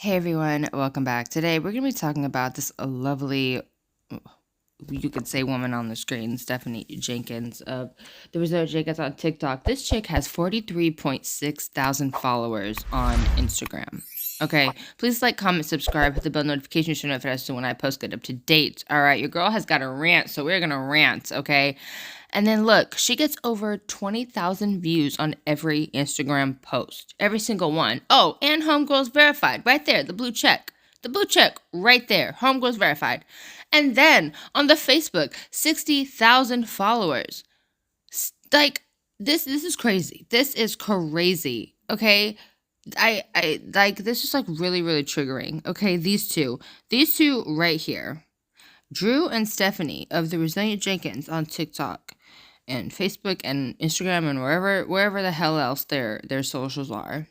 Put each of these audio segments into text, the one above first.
Hey everyone, welcome back. Today we're going to be talking about this lovely, you could say woman on the screen, Stephanie Jenkins of the Resilient Jenkins on TikTok. This chick has 43.6 thousand followers on Instagram. Okay, please like, comment, subscribe, hit the bell notification so notified when I post get up to date. All right, your girl has got a rant, so we're gonna rant, okay? And then look, she gets over 20,000 views on every Instagram post, every single one. Oh, and homegirls verified, right there, the blue check. The blue check right there, homegirls verified. And then on the Facebook, 60,000 followers. Like this is crazy. This is crazy. Okay? I like this is like really triggering. Okay, these two right here. Drew and Stephanie of the Resilient Jenkins on TikTok and Facebook and Instagram and wherever the hell else their socials are.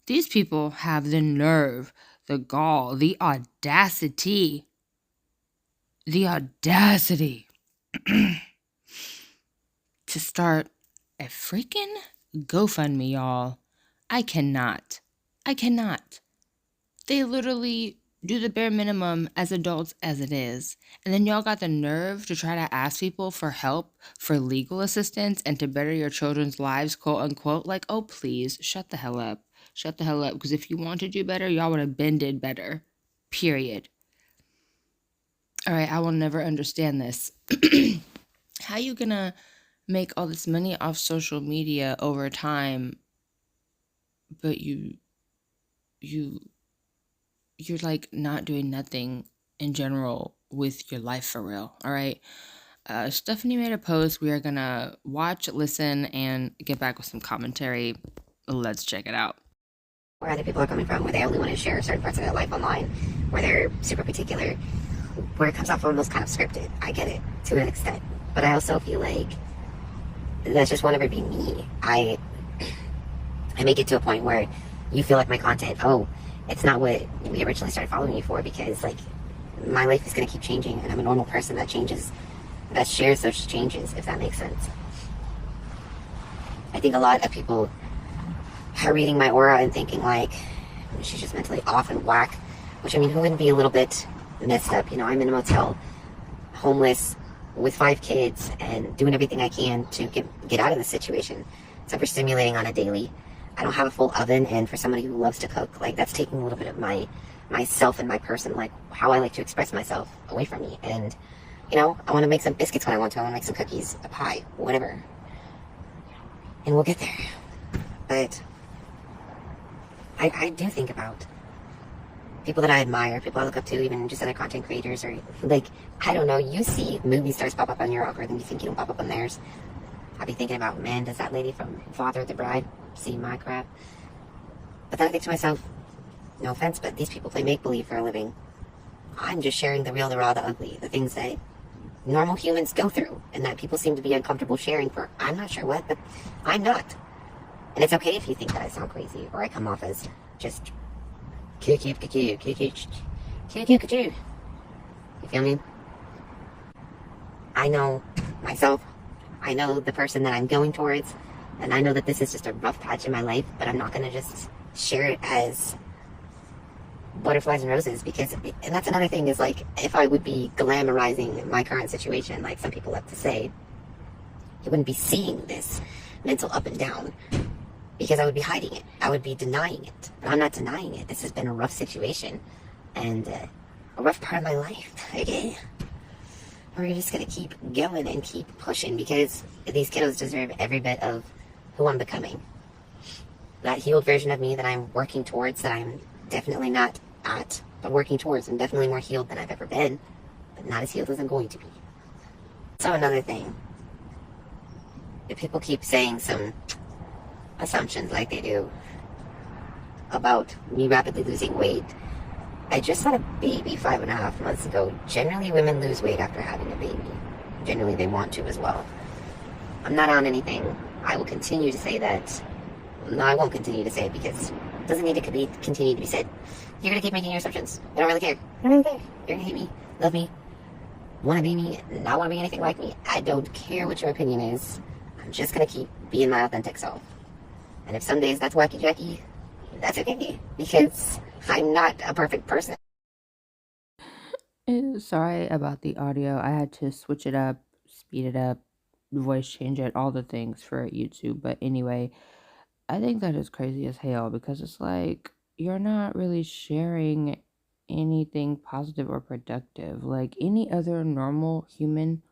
These people have the nerve, the gall, the audacity to start a freaking GoFundMe, y'all. I cannot. They literally do the bare minimum as adults as it is. And then y'all got the nerve to try to ask people for help, for legal assistance, and to better your children's lives, quote unquote. Like, oh, please, shut the hell up. Shut the hell up. Because if you want to do better, y'all would have been did better. Period. All right, I will never understand this. How you gonna make all this money off social media over time, but you're like not doing nothing in general with your life for real? All right. Stephanie made a post. We are gonna watch, listen, and get back with some commentary. Let's check it out. Where other people are coming from, where they only want to share certain parts of their life online, where they're super particular, where it comes off almost kind of scripted. I get it to an extent, but I also feel like that's just won't ever be me. I make it to a point where you feel like my content, oh, it's not what we originally started following you for, because like my life is going to keep changing and I'm a normal person that changes, that shares those changes, if that makes sense. I think a lot of people are reading my aura and thinking like she's just mentally off and whack, which I mean, who wouldn't be a little bit messed up? You know, I'm in a motel, homeless, with 5 kids, and doing everything I can to get out of this situation. It's overstimulating on a daily. I don't have a full oven, and for somebody who loves to cook, like that's taking a little bit of myself and my person, like how I like to express myself, away from me. And you know, I want to make some biscuits when I want to. I want to make some cookies, a pie, whatever, and we'll get there. But I do think about people that I admire, people I look up to, even just other content creators, or like, I don't know, you see movie stars pop up on your algorithm, you think you don't pop up on theirs. I'll be thinking about, man, does that lady from Father of the Bride see my crap? But then I think to myself, no offense, but these people play make-believe for a living. I'm just sharing the real, the raw, the ugly, the things that normal humans go through, and that people seem to be uncomfortable sharing for, I'm not sure what, but I'm not. And it's okay if you think that I sound crazy, or I come off as just you feel me? I know myself, I know the person that I'm going towards, and I know that this is just a rough patch in my life, but I'm not going to just share it as butterflies and roses, because, and that's another thing, is like, if I would be glamorizing my current situation, like some people like to say, you wouldn't be seeing this mental up and down, because I would be hiding it. I would be denying it. But I'm not denying it. This has been a rough situation and a rough part of my life. Okay? We're just going to keep going and keep pushing, because these kiddos deserve every bit of who I'm becoming. That healed version of me that I'm working towards, that I'm definitely not at, but working towards. I'm definitely more healed than I've ever been, but not as healed as I'm going to be. So another thing, if people keep saying some assumptions like they do about me rapidly losing weight. I just had a baby 5.5 months ago. Generally, women lose weight after having a baby. Generally, they want to as well. I'm not on anything. I will continue to say that. No, I won't continue to say it, because it doesn't need to continue to be said. You're going to keep making your assumptions. I don't really care. I don't really care. You're going to hate me, love me, want to be me, not want to be anything like me. I don't care what your opinion is. I'm just going to keep being my authentic self. And if some days that's wacky jacky, that's okay because I'm not a perfect person. Sorry about the audio. I had to switch it up, speed it up, voice change it, all the things for YouTube. But anyway, I think that is crazy as hell because it's like you're not really sharing anything positive or productive. Like any other normal human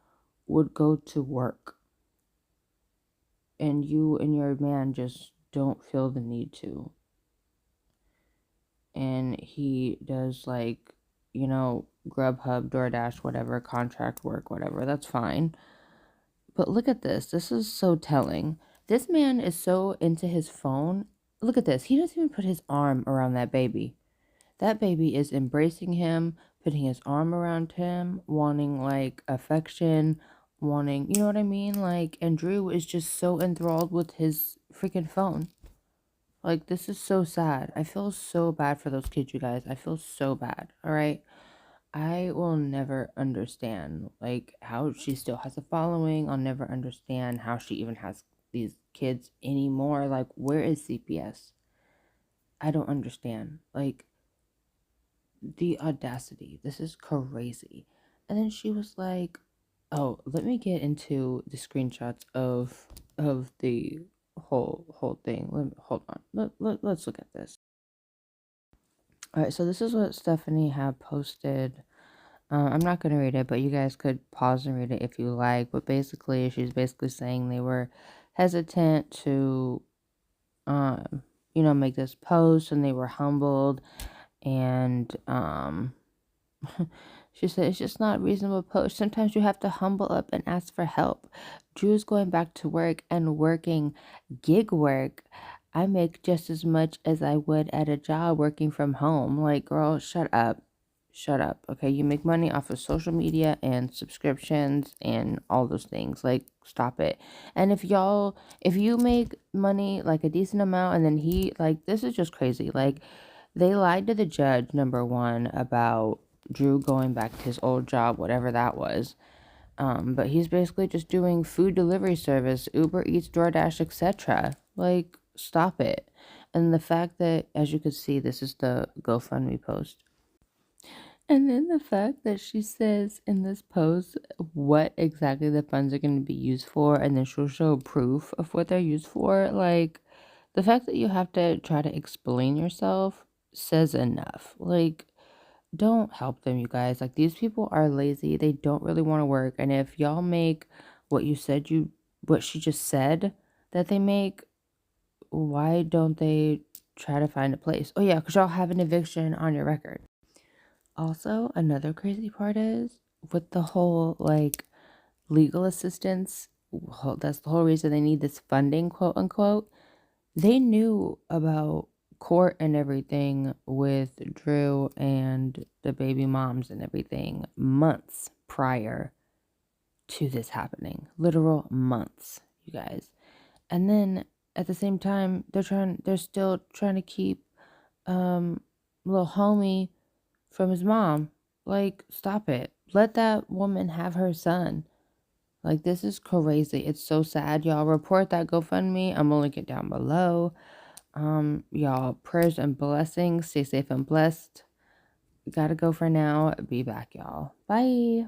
would go to work, and you and your man just don't feel the need to. And he does, like, Grubhub, DoorDash, whatever, contract work, whatever. That's fine. But look at this. This is so telling. This man is so into his phone. Look at this. He doesn't even put his arm around that baby. That baby is embracing him, putting his arm around him, wanting like affection, wanting, you know what I mean? Like, and Drew is just so enthralled with his freaking phone. Like, this is so sad. I feel so bad for those kids, you guys. I feel so bad. All right. I will never understand like how she still has a following. I'll never understand how she even has these kids anymore. Like, where is CPS? I don't understand. Like, the audacity. This is crazy. And then she was like, "Oh, let me get into the screenshots of the whole thing. Hold on. Let's look at this." All right, so this is what Stephanie had posted. I'm not going to read it, but you guys could pause and read it if you like. But basically, she's basically saying they were hesitant to, make this post, and they were humbled. And she said it's just not reasonable post. Sometimes you have to humble up and ask for help. Drew's going back to work and working gig work. I make just as much as I would at a job working from home. Like, girl, shut up. Shut up. Okay, you make money off of social media and subscriptions and all those things. Like, stop it. And if you make money like a decent amount, and then this is just crazy. Like, they lied to the judge, number one, about Drew going back to his old job, whatever that was. But he's basically just doing food delivery service, Uber Eats, DoorDash, etc. Like, stop it. And the fact that, as you can see, this is the GoFundMe post. And then the fact that she says in this post what exactly the funds are going to be used for, and then she'll show proof of what they're used for. Like, the fact that you have to try to explain yourself says enough. Like, don't help them, you guys. Like, these people are lazy. They don't really want to work. And if y'all make what what she just said that they make, why don't they try to find a place? Oh, yeah, because y'all have an eviction on your record. Also, another crazy part is with the whole like legal assistance, that's the whole reason they need this funding, quote unquote. They knew about court and everything with Drew and the baby moms and everything months prior to this happening. Literal months, you guys. And then at the same time, they're still trying to keep little homie from his mom. Like, stop it. Let that woman have her son. Like, this is crazy. It's so sad. Y'all report that GoFundMe. I'm gonna link it down below. Y'all, prayers and blessings. Stay safe and blessed. Gotta go for now. Be back, y'all. Bye.